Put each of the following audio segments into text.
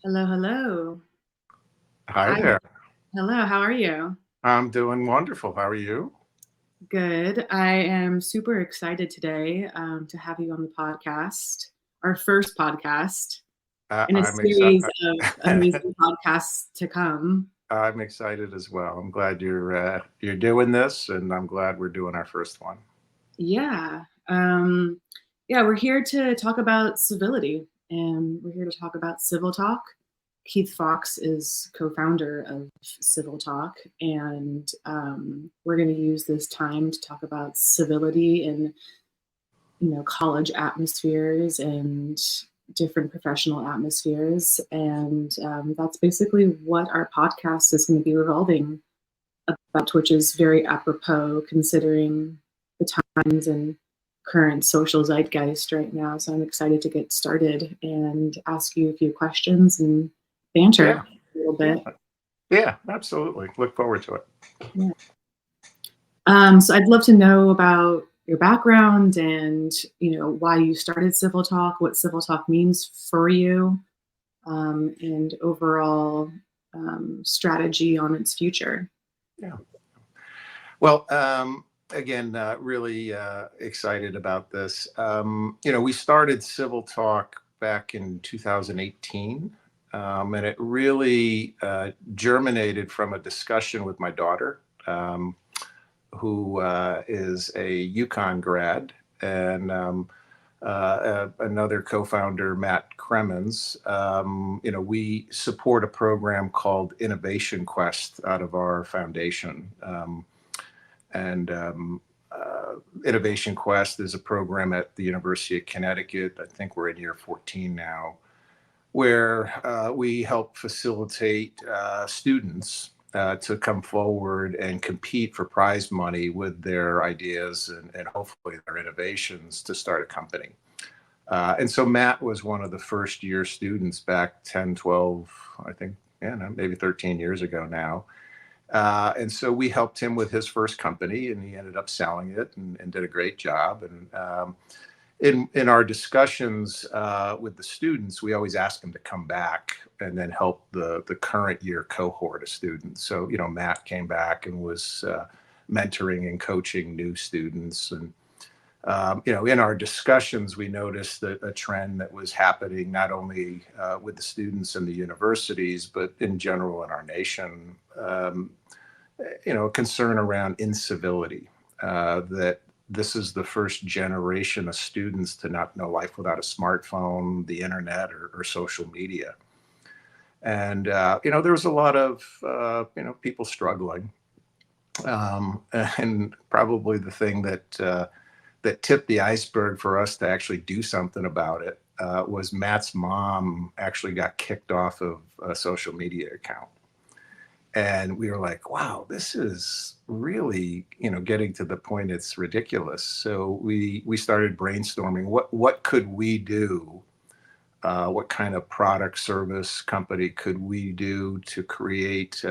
Hello, hello. Hi Hi. there. Hello, how are you? I'm doing wonderful. How are you? Good. I am super excited today to have you on the podcast, our first podcast in a I'm excited. series of amazing podcasts to come. I'm excited as well. I'm glad you're doing this, and I'm glad we're doing our first one. Yeah. Yeah, we're here to talk about civility and we're here to talk about Civil Talk. Keith Fox is co-founder of Civil Talk, and we're going to use this time to talk about civility in college atmospheres and different professional atmospheres, and that's basically what our podcast is going to be revolving about, which is very apropos considering the times and current social zeitgeist right now. So I'm excited to get started and ask you a few questions and banter Yeah, a little yeah, bit. yeah. Absolutely. Look forward to it. Yeah. So I'd love to know about your background and why you started Civil Talk, what Civil Talk means for you, and overall strategy on its future. Yeah. Well, again, really excited about this. We started Civil Talk back in 2018, and it really germinated from a discussion with my daughter. Who is a UConn grad, and another co-founder, Matt Cremens. We support a program called Innovation Quest out of our foundation, and Innovation Quest is a program at the University of Connecticut. I think we're in year 14 now, where we help facilitate students to come forward and compete for prize money with their ideas and hopefully their innovations to start a company. And so Matt was one of the first year students back 10, 12, I think, yeah, no, maybe 13 years ago now. And so we helped him with his first company, and he ended up selling it and did a great job. And in our discussions with the students, we always ask them to come back and then help the current year cohort of students. So Matt came back and was mentoring and coaching new students, and in our discussions, we noticed that a trend that was happening not only with the students and the universities, but in general in our nation. A concern around incivility, that this is the first generation of students to not know life without a smartphone, the internet, or social media. And, there was a lot of, people struggling. And probably the thing that tipped the iceberg for us to actually do something about it was Matt's mom actually got kicked off of a social media account. And we were like, wow, this is really getting to the point it's ridiculous. So we started brainstorming what could we do, what kind of product, service, company could we do to create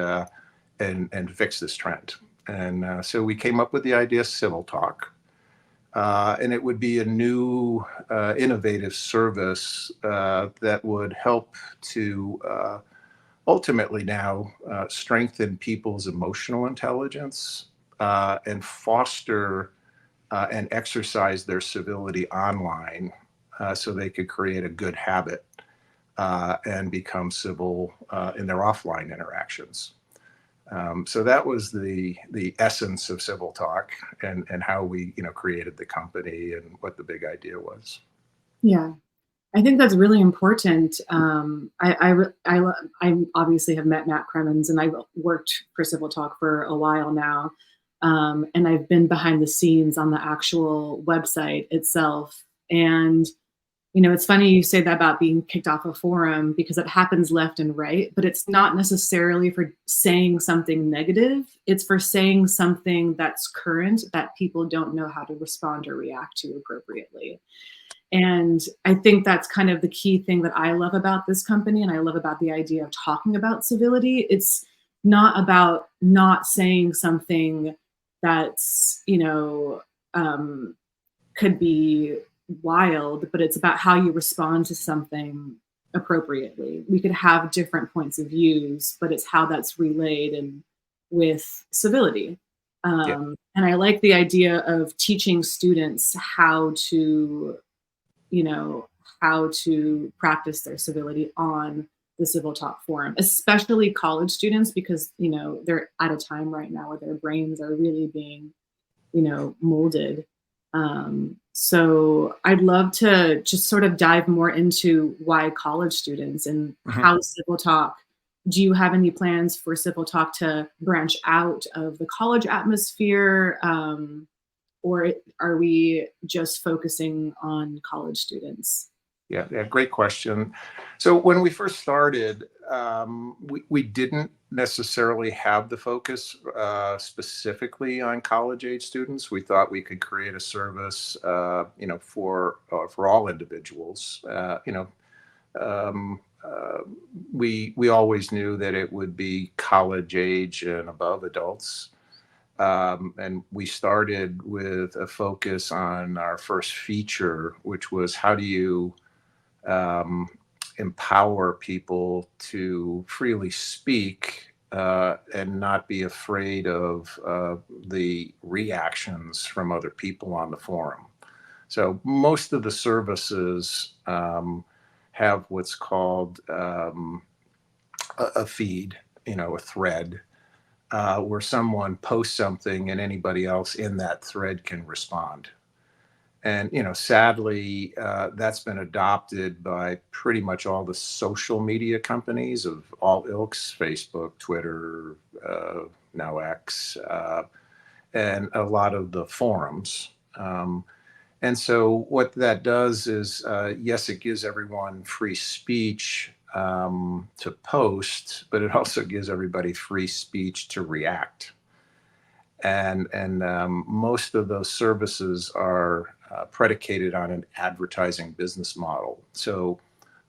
and fix this trend. And so we came up with the idea Civil Talk. And it would be a new innovative service that would help to ultimately now strengthen people's emotional intelligence and foster and exercise their civility online, so they could create a good habit and become civil in their offline interactions. So that was the essence of Civil Talk, and how we created the company and what the big idea was. Yeah, I think that's really important. I obviously have met Matt Cremens, and I've worked for Civil Talk for a while now, and I've been behind the scenes on the actual website itself. And it's funny you say that about being kicked off a forum because it happens left and right, but it's not necessarily for saying something negative. It's for saying something that's current that people don't know how to respond or react to appropriately. And I think that's kind of the key thing that I love about this company, and I love about the idea of talking about civility. It's not about not saying something that's, could be wild, but it's about how you respond to something appropriately. We could have different points of views, but it's how that's relayed and with civility. Yeah. And I like the idea of teaching students how to, you know, how to practice their civility on the Civil Talk forum, especially college students, because, you know, they're at a time right now where their brains are really being, you know, molded. So I'd love to just sort of dive more into why college students and Mhm. how Civil Talk. Do you have any plans for Civil Talk to branch out of the college atmosphere? Or are we just focusing on college students? Yeah, yeah, great question. So when we first started, we didn't necessarily have the focus specifically on college age students. We thought we could create a service, for all individuals. We always knew that it would be college age and above adults. And we started with a focus on our first feature, which was how do you um, empower people to freely speak and not be afraid of the reactions from other people on the forum. So most of the services have what's called a feed, a thread, where someone posts something and anybody else in that thread can respond. And sadly, that's been adopted by pretty much all the social media companies of all ilks: Facebook, Twitter, now X, and a lot of the forums. And so, what that does is, yes, it gives everyone free speech to post, but it also gives everybody free speech to react. And most of those services are predicated on an advertising business model. So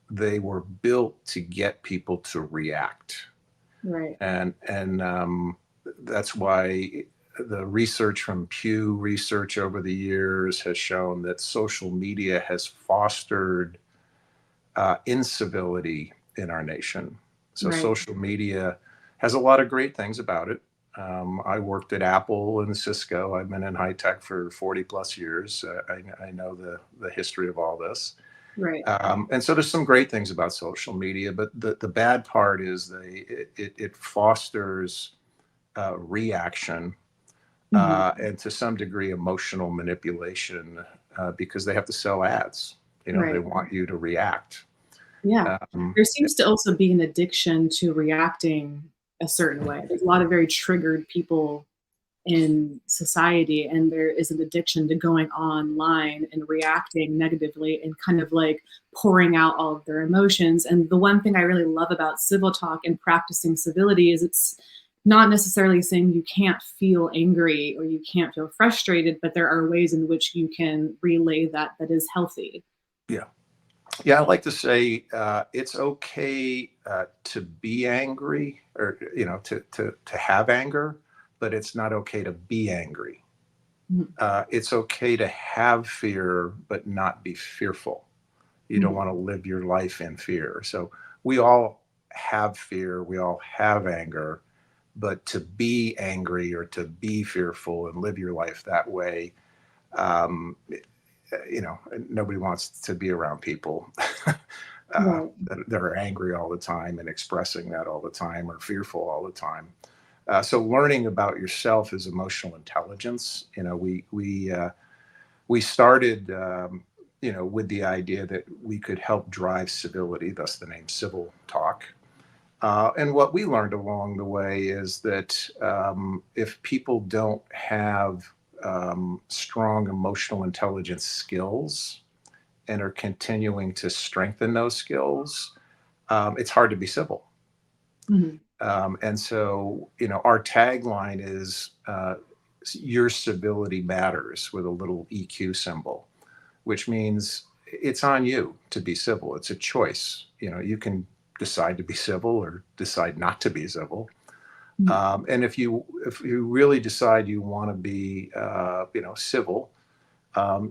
they were built to get people to react, Right. and that's why the research from Pew Research over the years has shown that social media has fostered incivility in our nation. So Right. social media has a lot of great things about it. I worked at Apple and Cisco. I've been in high tech for 40 plus years. I know the history of all this. Right. And so there's some great things about social media, but the bad part is it fosters reaction Hmm. and to some degree emotional manipulation because they have to sell ads. They Right. want you to react. Yeah. Um, There seems to also be an addiction to reacting a certain way. There's a lot of very triggered people in society, and there is an addiction to going online and reacting negatively and kind of like pouring out all of their emotions. And the one thing I really love about Civil Talk and practicing civility is it's not necessarily saying you can't feel angry or you can't feel frustrated, but there are ways in which you can relay that is healthy. yeah. Yeah, I like to say it's okay to be angry or, to have anger, but it's not okay to be angry. Mhm. It's okay to have fear, but not be fearful. You don't Mhm. want to live your life in fear. So we all have fear, we all have anger, but to be angry or to be fearful and live your life that way, um, nobody wants to be around people Right. that are angry all the time and expressing that all the time or fearful all the time. So learning about yourself is emotional intelligence. We started, with the idea that we could help drive civility, thus the name Civil Talk. And what we learned along the way is that if people don't have strong emotional intelligence skills and are continuing to strengthen those skills, it's hard to be civil. Mhm. And so, our tagline is your civility matters with a little EQ symbol, which means it's on you to be civil. It's a choice. You can decide to be civil or decide not to be civil. Mhm. And if you really decide you want to be, civil,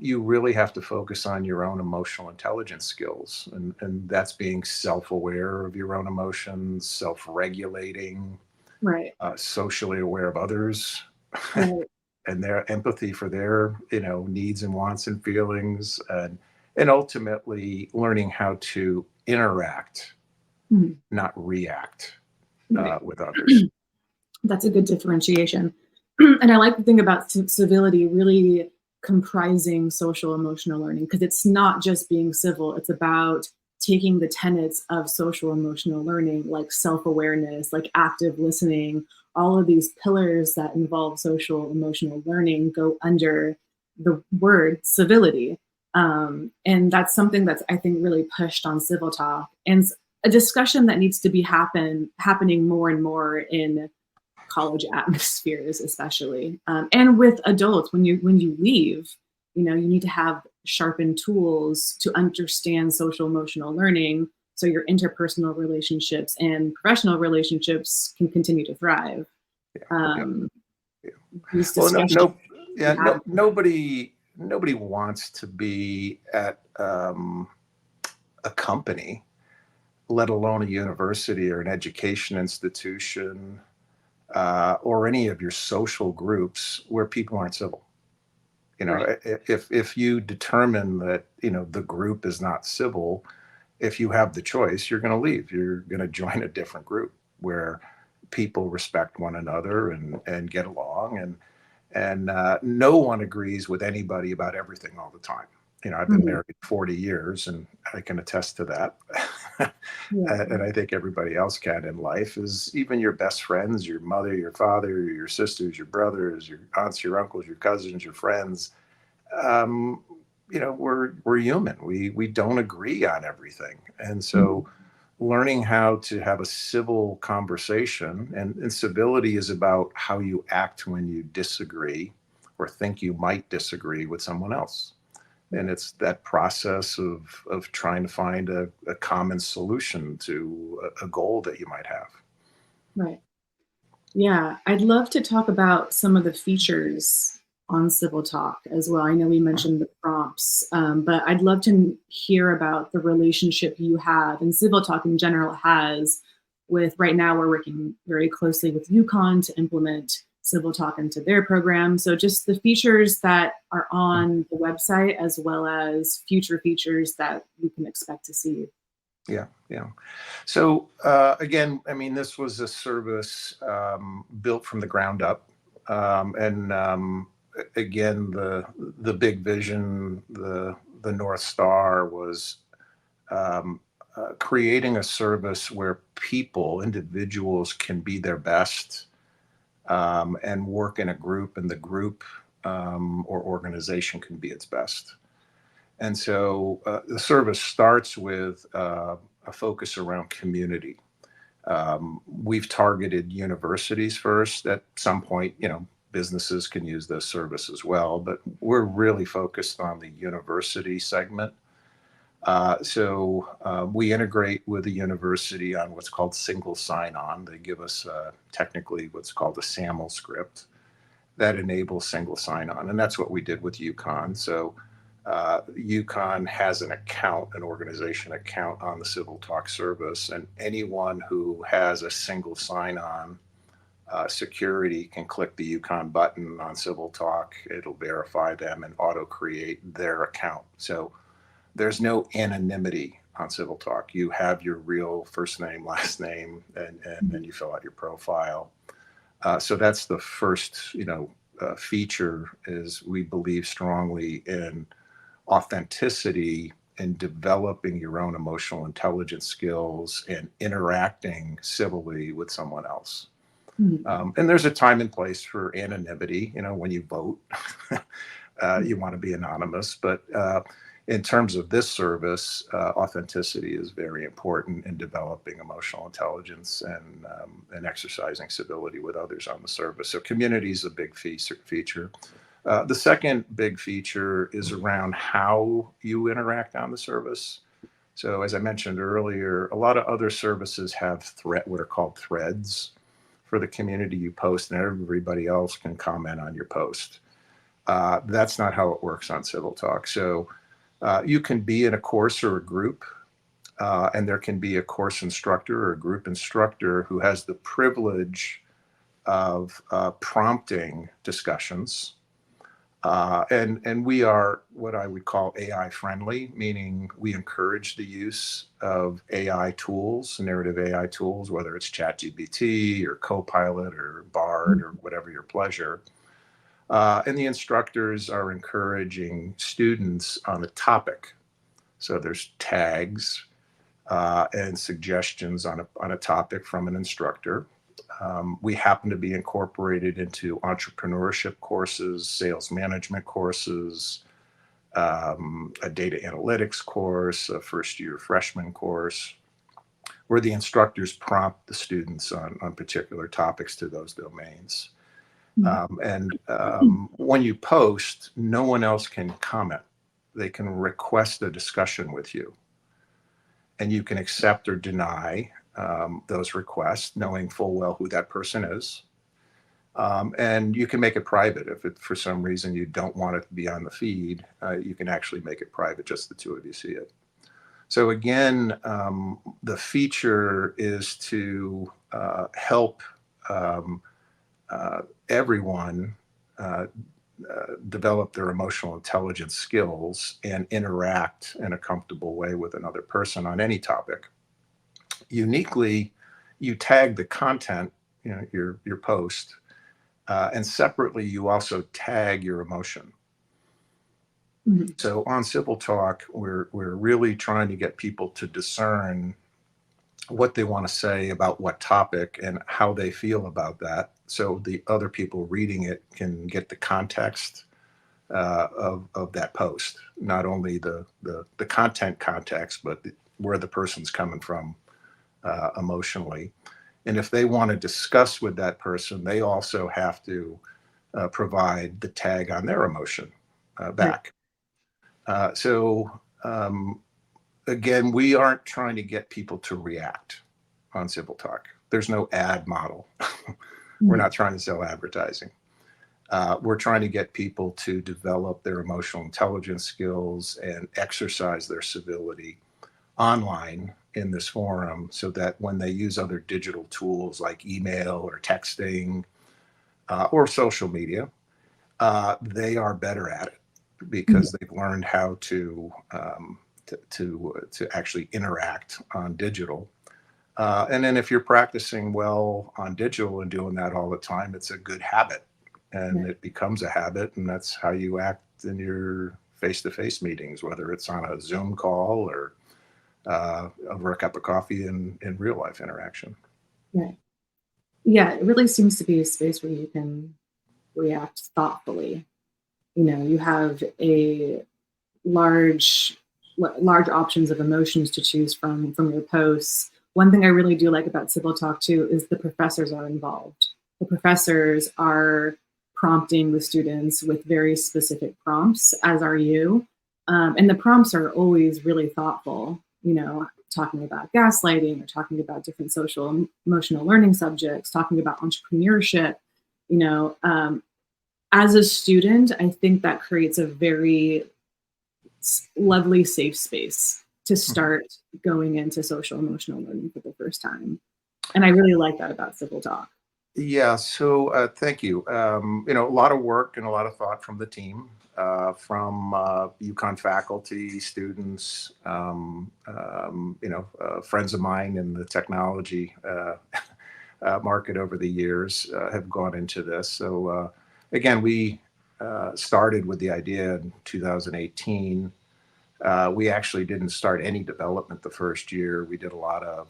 you really have to focus on your own emotional intelligence skills. And that's being self-aware of your own emotions, self-regulating, Right. socially aware of others, Right. and their empathy for their, needs and wants and feelings, and ultimately learning how to interact, Mhm. not react, Right. with others. That's a good differentiation. And I like the thing about civility really comprising social emotional learning, because it's not just being civil, it's about taking the tenets of social emotional learning, like self awareness, like active listening. All of these pillars that involve social emotional learning go under the word civility. And that's something that's, I think, really pushed on Civil Talk, and a discussion that needs to be happening more and more in college atmospheres, especially, and with adults. When you leave, you need to have sharpened tools to understand social emotional learning, so your interpersonal relationships and professional relationships can continue to thrive. Yeah, yeah, um, yeah. these Well, no, discussions no, we yeah, have. nobody wants to be at a company, let alone a university or an education institution, or any of your social groups where people aren't civil. Right. If you determine that the group is not civil, if you have the choice, you're going to leave. You're going to join a different group where people respect one another and get along, and no one agrees with anybody about everything all the time. I've been Mhm. married 40 years, and I can attest to that. Yeah. And I think everybody else can in life, is even your best friends, your mother, your father, your sisters, your brothers, your aunts, your uncles, your cousins, your friends. Um, we're human. We don't agree on everything, and Mhm. so learning how to have a civil conversation, and civility is about how you act when you disagree or think you might disagree with someone else. And Right. it's that process of trying to find a common solution to a goal that you might have. Right. Yeah, I'd love to talk about some of the features on Civil Talk as well. I know we mentioned the prompts, but I'd love to hear about the relationship you have, and Civil Talk in general has, with, right now we're working very closely with UConn to implement Civil Talk into their program. So just the features that are on the website, as well as future features that we can expect to see. Yeah, yeah. So again, I mean, this was a service built from the ground up, and again, the big vision, the North Star was um, creating a service where people, individuals, can be their best, and work in a group, and the group or organization can be its best. And so the service starts with a focus around community. We've targeted universities first. At some point, businesses can use this service as well, but we're really focused on the university segment. So we integrate with the university on what's called single sign-on. They give us technically what's called a SAML script that enables single sign-on, and that's what we did with UConn. So UConn has an account, an organization account on the Civil Talk service, and anyone who has a single sign-on security can click the UConn button on Civil Talk. It'll verify them and auto-create their account. So there's no anonymity on Civil Talk. You have your real first name, last name, and then Mhm. you fill out your profile. So that's the first, feature, is we believe strongly in authenticity and developing your own emotional intelligence skills and interacting civilly with someone else. Mhm. And there's a time and place for anonymity. When you vote, you want to be anonymous. But in terms of this service, authenticity is very important in developing emotional intelligence and exercising civility with others on the service. So community is a big feature. The second big feature is around how you interact on the service. So as I mentioned earlier, a lot of other services have what are called threads for the community. You post, and everybody else can comment on your post. That's not how it works on Civil Talk. So you can be in a course or a group, and there can be a course instructor or a group instructor who has the privilege of prompting discussions. And we are what I would call AI friendly, meaning we encourage the use of AI tools, narrative AI tools, whether it's ChatGPT or Copilot or Bard or whatever your pleasure. And the instructors are encouraging students on a topic. So there's tags and suggestions on a topic from an instructor. We happen to be incorporated into entrepreneurship courses, sales management courses, a data analytics course, a first year freshman course, where the instructors prompt the students on particular topics to those domains. When you post, no one else can comment. They can request a discussion with you, and you can accept or deny those requests, knowing full well who that person is. And you can make it private. If it, for some reason you don't want it to be on the feed, you can actually make it private, just the two of you see it. So again, the feature is to help everyone develop their emotional intelligence skills and interact in a comfortable way with another person on any topic. Uniquely, you tag the content, your post, and separately you also tag your emotion. Mm-hmm. So on Civil Talk, we're really trying to get people to discern what they want to say about what topic and how they feel about that, so the other people reading it can get the context of that post, not only the content context, but where the person's coming from emotionally. And if they want to discuss with that person, they also have to provide the tag on their emotion back. So again, we aren't trying to get people to react on Civil Talk. There's no ad model. We're not trying to sell advertising. We're trying to get people to develop their emotional intelligence skills and exercise their civility online in this forum, so that when they use other digital tools like email or texting or social media, they are better at it because they've learned how to actually interact on digital. And then if you're practicing well on digital and doing that all the time, it's a good habit, and it becomes a habit, and that's how you act in your face-to-face meetings, whether it's on a Zoom call or over a cup of coffee in real life interaction. Right. Yeah, it really seems to be a space where you can react thoughtfully. You have a large options of emotions to choose from your posts. One thing I really do like about Civil Talk too is the professors are involved. The professors are prompting the students with very specific prompts, as are you. And the prompts are always really thoughtful, talking about gaslighting or talking about different social emotional learning subjects, talking about entrepreneurship. As a student, I think that creates a very lovely safe space to start going into social emotional learning for the first time. And I really like that about Civil Talk. Yeah, so thank you. A lot of work and a lot of thought from the team, from UConn faculty, students, friends of mine in the technology market over the years have gone into this. So again, we started with the idea in 2018. We actually didn't start any development the first year. We did a lot of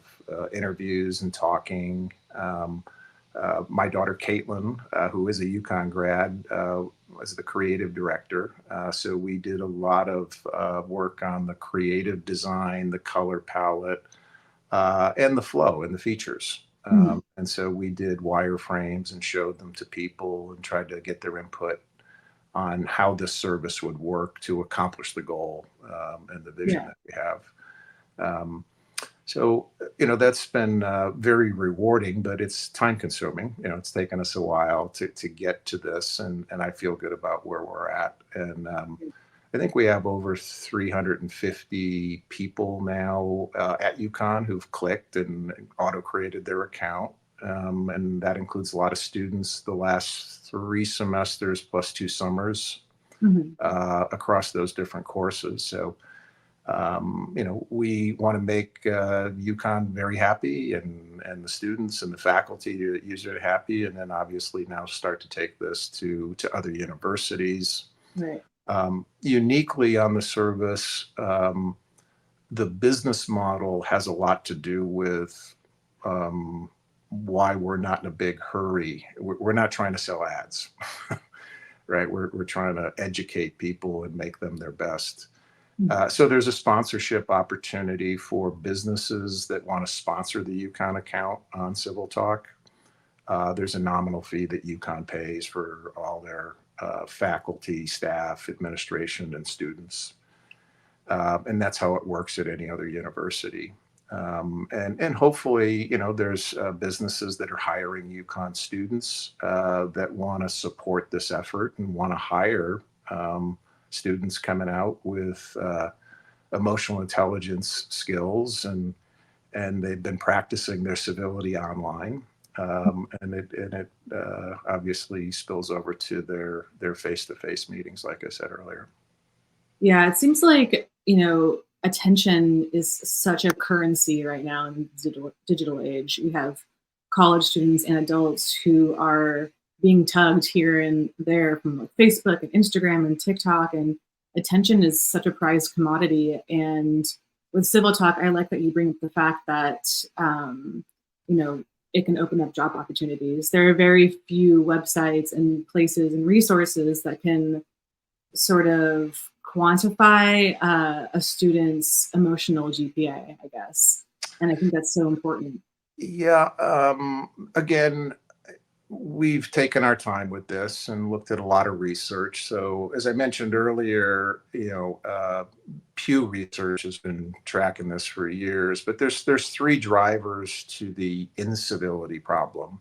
interviews and talking. My daughter, Caitlin, who is a UConn grad, was the creative director. So we did a lot of work on the creative design, the color palette, and the flow and the features. And so we did wireframes and showed them to people and tried to get their input on how this service would work to accomplish the goal and the vision that we have. So, that's been very rewarding, but it's time consuming. It's taken us a while to get to this, and I feel good about where we're at. And I think we have over 350 people now at UConn who've clicked and auto created their account. And that includes a lot of students the last 3 semesters plus 2 summers Mhm. across those different courses. So, we want to make UConn very happy, and the students and the faculty that use it happy, and then obviously now start to take this to other universities. Right. Uniquely on the service, the business model has a lot to do with why we're not in a big hurry. We're not trying to sell ads, right? We're trying to educate people and make them their best. Mhm. So there's a sponsorship opportunity for businesses that want to sponsor the UConn account on Civil Talk. There's a nominal fee that UConn pays for all their faculty, staff, administration, and students. And that's how it works at any other university. And hopefully, there's businesses that are hiring UConn students that want to support this effort and want to hire students coming out with emotional intelligence skills, and they've been practicing their civility online. And it obviously spills over to their face-to-face meetings, like I said earlier. Yeah, it seems like, attention is such a currency right now in the digital age. We have college students and adults who are being tugged here and there from like Facebook and Instagram and TikTok, and attention is such a prized commodity. And with Civil Talk, I like that you bring up the fact that, you know, it can open up job opportunities. There are very few websites and places and resources that can sort of quantify a student's emotional GPA, I guess. And I think that's so important. Yeah. Again, we've taken our time with this and looked at a lot of research. So, as I mentioned earlier, Pew Research has been tracking this for years. But there's three drivers to the incivility problem.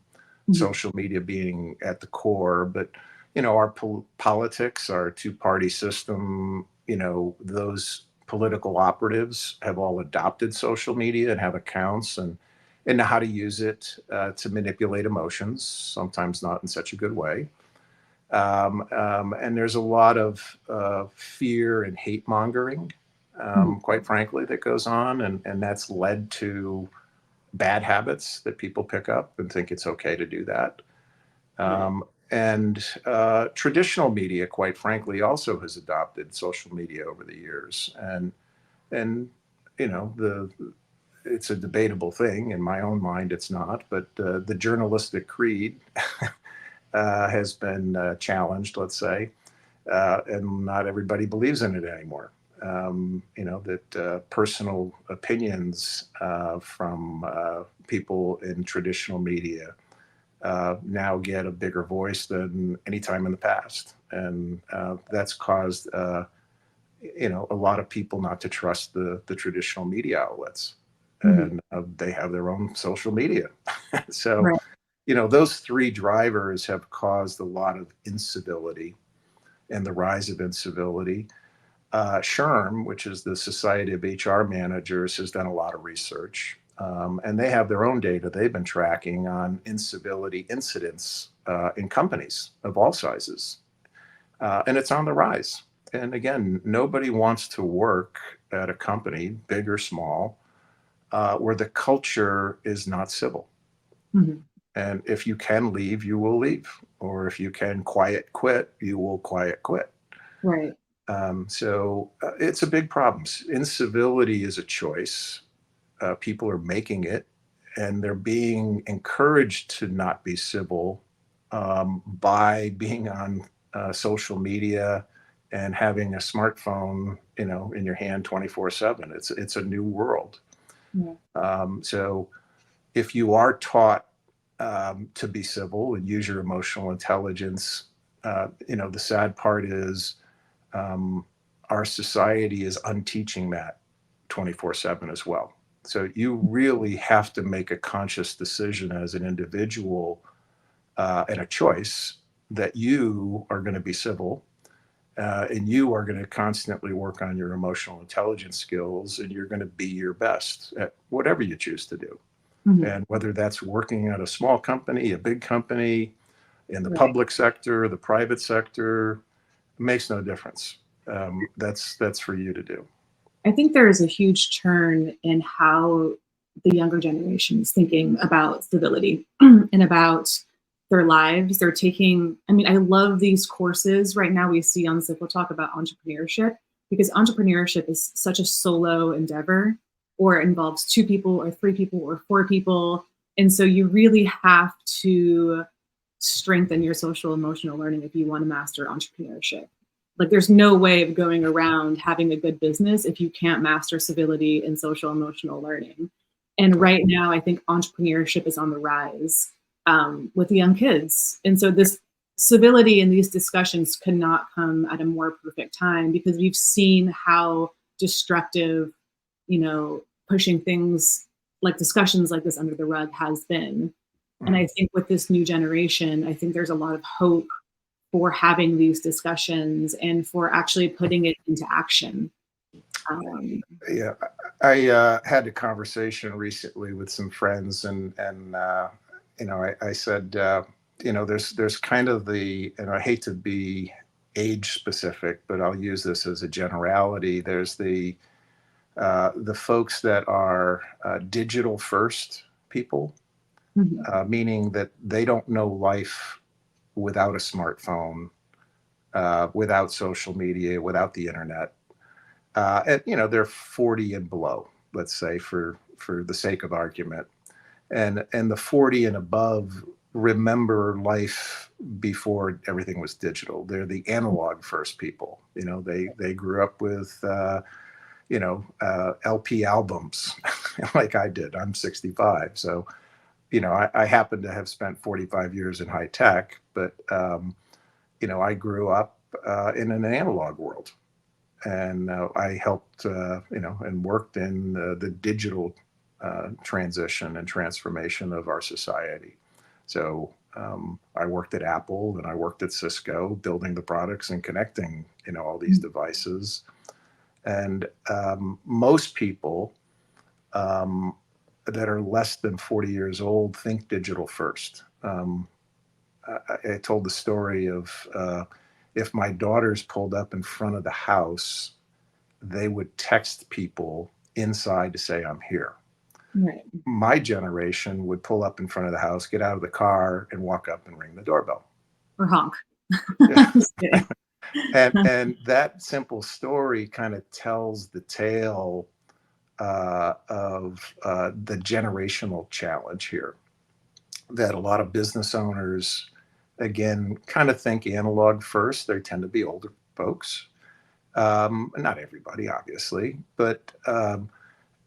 Mhm. Social media being at the core, but our politics, our two-party system, those political operatives have all adopted social media and have accounts and know how to use it to manipulate emotions, sometimes not in such a good way. And there's a lot of fear and hate mongering, Mhm. quite frankly, that goes on. And that's led to bad habits that people pick up and think it's okay to do that. Right. And traditional media, quite frankly, also has adopted social media over the years. And the it's a debatable thing. In my own mind, it's not. But the journalistic creed has been challenged, let's say, and not everybody believes in it anymore. That personal opinions from people in traditional media now get a bigger voice than any time in the past. And that's caused, a lot of people not to trust the traditional media outlets. Mhm. And they have their own social media. So, Right. those three drivers have caused a lot of incivility and the rise of incivility. SHRM, which is the Society of HR Managers, has done a lot of research. And they have their own data they've been tracking on incivility incidents in companies of all sizes. And it's on the rise. And again, nobody wants to work at a company, big or small, where the culture is not civil. Mhm. And if you can leave, you will leave. Or if you can quiet quit, you will quiet quit. Right. So it's a big problem. Incivility is a choice. People are making it, and they're being encouraged to not be civil by being on social media and having a smartphone, in your hand 24/7. It's a new world. Yeah. So if you are taught to be civil and use your emotional intelligence, the sad part is um, our society is unteaching that 24/7 as well. So you really have to make a conscious decision as an individual and a choice that you are going to be civil, and you are going to constantly work on your emotional intelligence skills, and you're going to be your best at whatever you choose to do. Mhm. And whether that's working at a small company, a big company, in the Right. public sector, the private sector, makes no difference. That's for you to do. I think there is a huge turn in how the younger generation is thinking about stability and about their lives. They're taking, I mean, I love these courses right now we see on Civil Talk about entrepreneurship, because entrepreneurship is such a solo endeavor, or it involves two people or three people or four people. And so you really have to strengthen your social emotional learning if you want to master entrepreneurship. Like, there's no way of going around having a good business if you can't master civility and social emotional learning. And right now, I think entrepreneurship is on the rise with the young kids. And so this civility in these discussions could not come at a more perfect time, because we've seen how destructive, pushing things like discussions like this under the rug has been. And I think with this new generation, I think there's a lot of hope for having these discussions and for actually putting it into action. Yeah, I had a conversation recently with some friends, and I said, there's kind of and I hate to be age specific, but I'll use this as a generality. There's the folks that are digital first people, meaning that they don't know life without a smartphone, without social media, without the internet. And they're 40 and below, let's say, for the sake of argument. And the 40 and above remember life before everything was digital. They're the analog first people. They grew up with LP albums like I did. I'm 65, so I happen to have spent 45 years in high tech, but I grew up in an analog world, and I helped, and worked in the digital transition and transformation of our society. So I worked at Apple and I worked at Cisco, building the products and connecting, all these devices. And most people that are less than 40 years old think digital first. I told the story of if my daughters pulled up in front of the house, they would text people inside to say, I'm here. Right. My generation would pull up in front of the house, get out of the car, and walk up and ring the doorbell. Or honk. And that simple story kind of tells the tale of the generational challenge here, that a lot of business owners, again, kind of think analog first. They tend to be older folks. Not everybody, obviously, but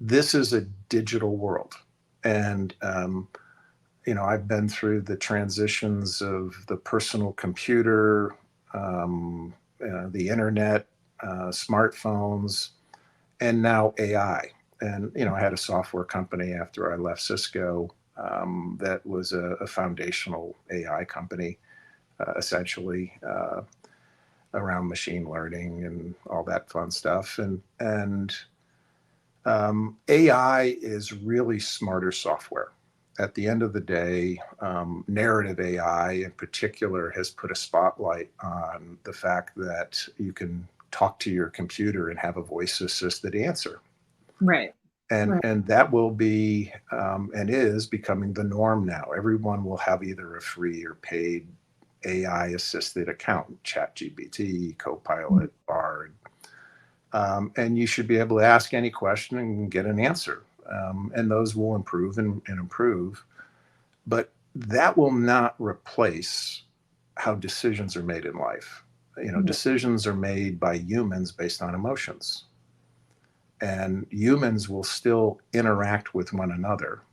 this is a digital world. And, I've been through the transitions of the personal computer, the internet, smartphones, and now AI. And, I had a software company after I left Cisco that was a foundational AI company, essentially. Around machine learning and all that fun stuff. And AI is really smarter software. At the end of the day, narrative AI in particular has put a spotlight on the fact that you can talk to your computer and have a voice assisted answer. Right. And that will be and is becoming the norm now. Everyone will have either a free or paid AI assisted account, ChatGPT, Copilot, Bard. And you should be able to ask any question and get an answer. And those will improve and improve. But that will not replace how decisions are made in life. Decisions are made by humans based on emotions. And humans will still interact with one another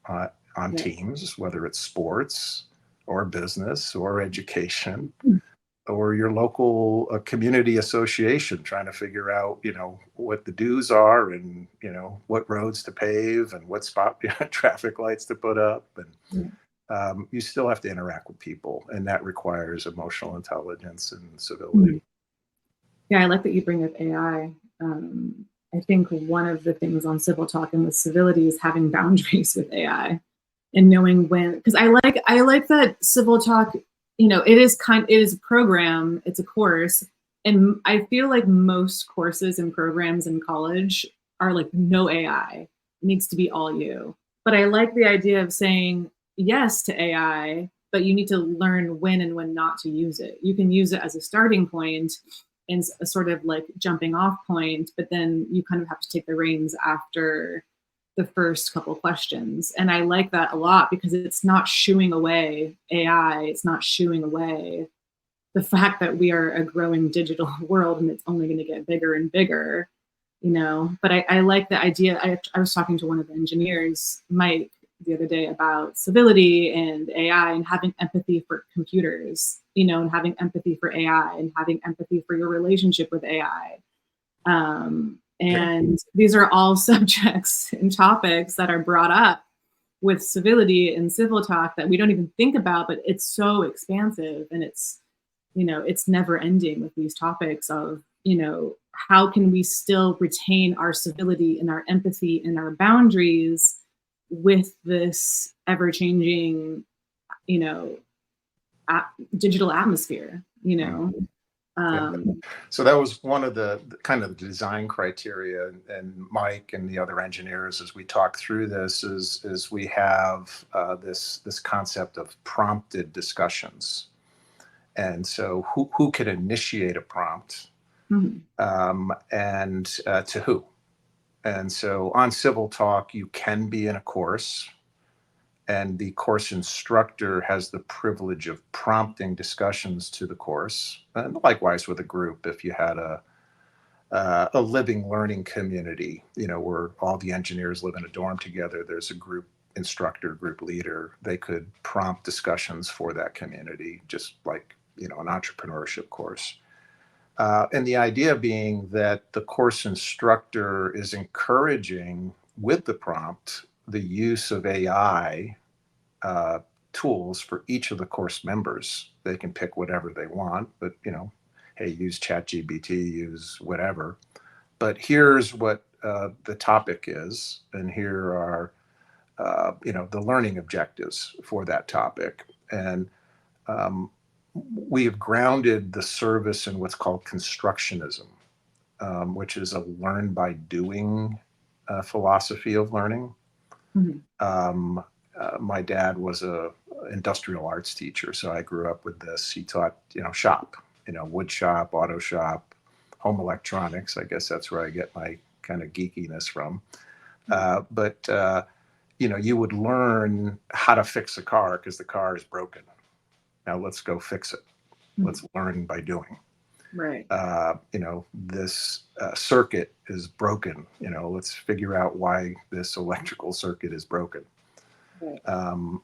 on teams, whether it's sports or business or education. or your local community association, trying to figure out, what the dues are, and, what roads to pave, and what spot traffic lights to put up. And Yeah. you still have to interact with people, and that requires emotional intelligence and Mhm. civility. Yeah, I like that you bring up AI. I think one of the things on Civil Talk and with civility is having boundaries with AI and knowing when, because I like that Civil Talk, it is a program, it's a course, and I feel like most courses and programs in college are like no AI. It needs to be all you. But I like the idea of saying yes to AI, but you need to learn when and when not to use it. You can use it as a starting point and a sort of like jumping off point, but then you kind of have to take the reins after the first couple questions. And I like that a lot because it's not shooing away AI, it's not shooing away the fact that we are a growing digital world and it's only going to get bigger and bigger, But I like the idea. I was talking to one of the engineers, Mike, the other day about civility and AI and having empathy for computers, and having empathy for AI and having empathy for your relationship with AI. And these are all subjects and topics that are brought up with civility and civil talk that we don't even think about, but it's so expansive and it's never ending with these topics of, how can we still retain our civility and our empathy and our boundaries with this ever changing, digital atmosphere, So that was one of the kind of design criteria, and Mike and the other engineers, as we talk through this, is we have this concept of prompted discussions. And so who can initiate a prompt, and to who? And so on Civil Talk, you can be in a course, and the course instructor has the privilege of prompting discussions to the course. And likewise with a group, if you had a living learning community, where all the engineers live in a dorm together, there's a group instructor, group leader. They could prompt discussions for that community, just like, an entrepreneurship course. And the idea being that the course instructor is encouraging, with the prompt, the use of AI tools for each of the course members. They can pick whatever they want, but hey, use ChatGPT, use whatever. But here's what the topic is, and here are the learning objectives for that topic. And we have grounded the service in what's called constructionism, which is a learn by doing philosophy of learning. My dad was a industrial arts teacher, so I grew up with this. He taught, shop, wood shop, auto shop, home electronics. I guess that's where I get my kind of geekiness from. But you would learn how to fix a car because the car is broken. Now let's go fix it. Let's learn by doing. Right. This circuit is broken. Let's figure out why this electrical circuit is broken. Right.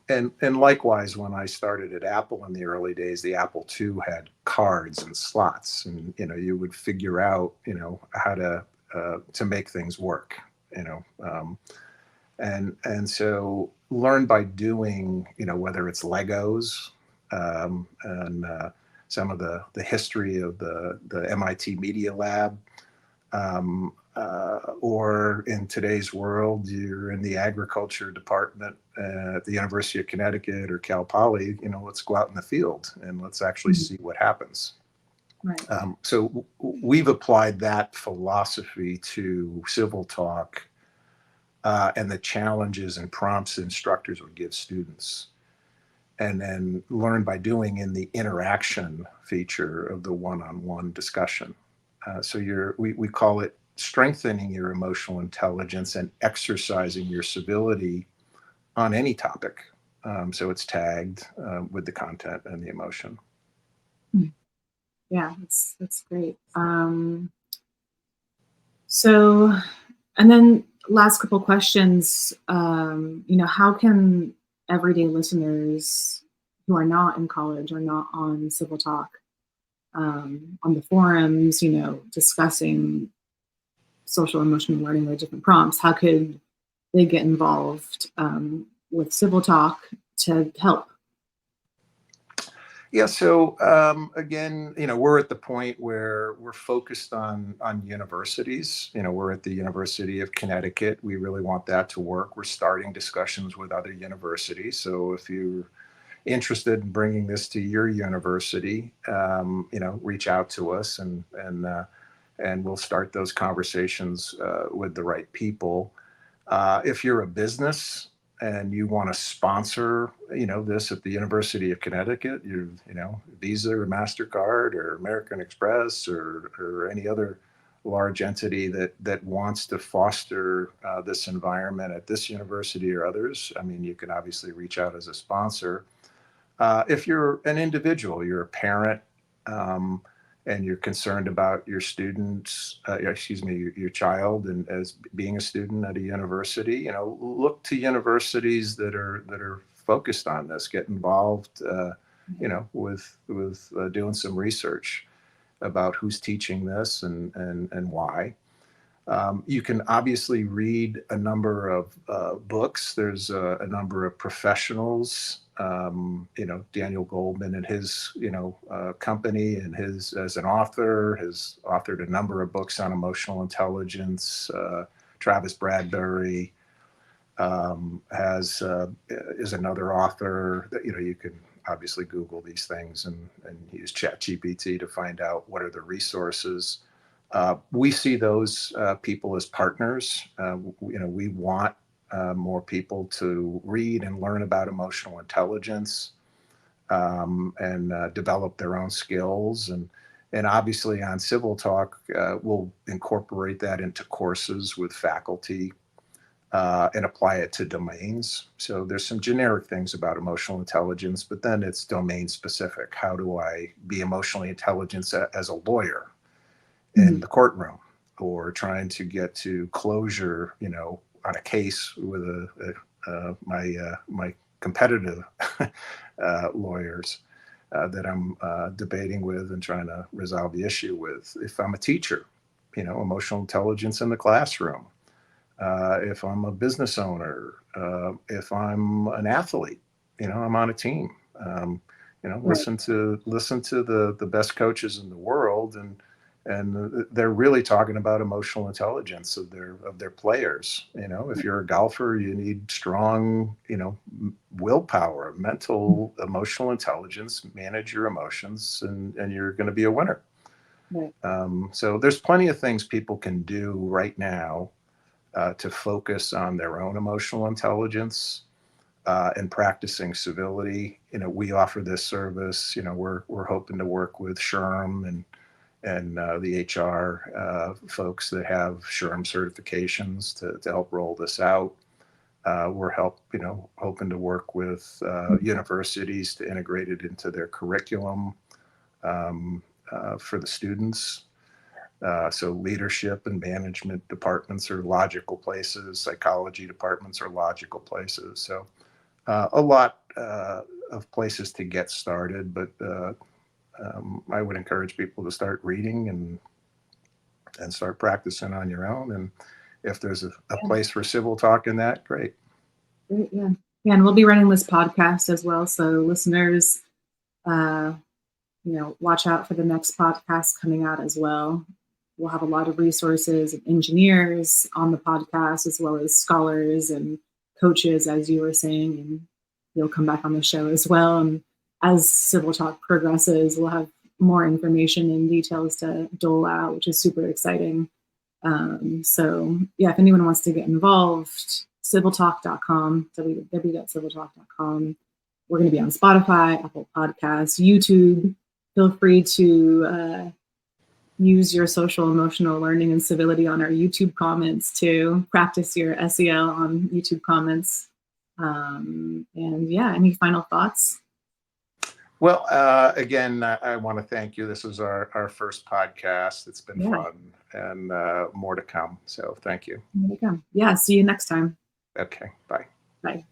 And likewise, when I started at Apple in the early days, the Apple II had cards and slots, and you would figure out how to make things work. And so learn by doing. Whether it's Legos, and some of the history of the MIT Media Lab. Or in today's world, you're in the agriculture department at the University of Connecticut or Cal Poly, let's go out in the field and let's actually see what happens. Right. So we've applied that philosophy to Civil Talk, and the challenges and prompts instructors would give students. And then learn by doing in the interaction feature of the one-on-one discussion. So we call it strengthening your emotional intelligence and exercising your civility on any topic. So it's tagged with the content and the emotion. Yeah, that's great. So, and then last couple questions. How can everyday listeners who are not in college or not on Civil Talk on the forums, discussing social emotional learning with different prompts. How could they get involved with Civil Talk to help? Yeah, so again, we're at the point where we're focused on universities. We're at the University of Connecticut. We really want that to work. We're starting discussions with other universities. So if you're interested in bringing this to your university, reach out to us, and we'll start those conversations with the right people. If you're a business and you want to sponsor, this at the University of Connecticut, Visa or MasterCard or American Express or any other large entity that wants to foster this environment at this university or others, I mean, you can obviously reach out as a sponsor. If you're an individual, you're a parent, and you're concerned about your students, your child, and as being a student at a university, look to universities that are focused on this. Get involved, with doing some research about who's teaching this and why. You can obviously read a number of books. There's a number of professionals, Daniel Goldman and his, company and his as an author has authored a number of books on emotional intelligence. Travis Bradbury is another author that, you can obviously Google these things and use ChatGPT to find out what are the resources. We see those people as partners. We want more people to read and learn about emotional intelligence, and develop their own skills. And obviously on Civil Talk, we'll incorporate that into courses with faculty, and apply it to domains. So there's some generic things about emotional intelligence, but then it's domain specific. How do I be emotionally intelligent as a lawyer in the courtroom, or trying to get to closure, on a case with my competitive lawyers that I'm debating with and trying to resolve the issue with. If I'm a teacher, emotional intelligence in the classroom. If I'm a business owner, if I'm an athlete, I'm on a team. Right. Listen to the best coaches in the world, and they're really talking about emotional intelligence of their players. If you're a golfer, you need strong, willpower, mental, emotional intelligence, manage your emotions, and you're going to be a winner. Right. So there's plenty of things people can do right now to focus on their own emotional intelligence, and practicing civility. We offer this service. We're hoping to work with SHRM and the HR folks that have SHRM certifications to help roll this out. We're hoping to work with universities to integrate it into their curriculum for the students. So leadership and management departments are logical places. Psychology departments are logical places. So a lot of places to get started, but I would encourage people to start reading and start practicing on your own. And if there's a place for Civil Talk in that, great. Yeah. Yeah, and we'll be running this podcast as well. So listeners, watch out for the next podcast coming out as well. We'll have a lot of resources and engineers on the podcast, as well as scholars and coaches, as you were saying, and you'll come back on the show as well. And as Civil Talk progresses, we'll have more information and details to dole out, which is super exciting. So yeah, if anyone wants to get involved, civiltalk.com, www.civiltalk.com. We're going to be on Spotify, Apple Podcasts, YouTube. Feel free to use your social emotional learning and civility on our YouTube comments to practice your SEL on YouTube comments. And yeah, any final thoughts? Well, again, I want to thank you. This was our first podcast. It's been fun, and more to come. So thank you. More to come. Yeah, see you next time. Okay, bye. Bye.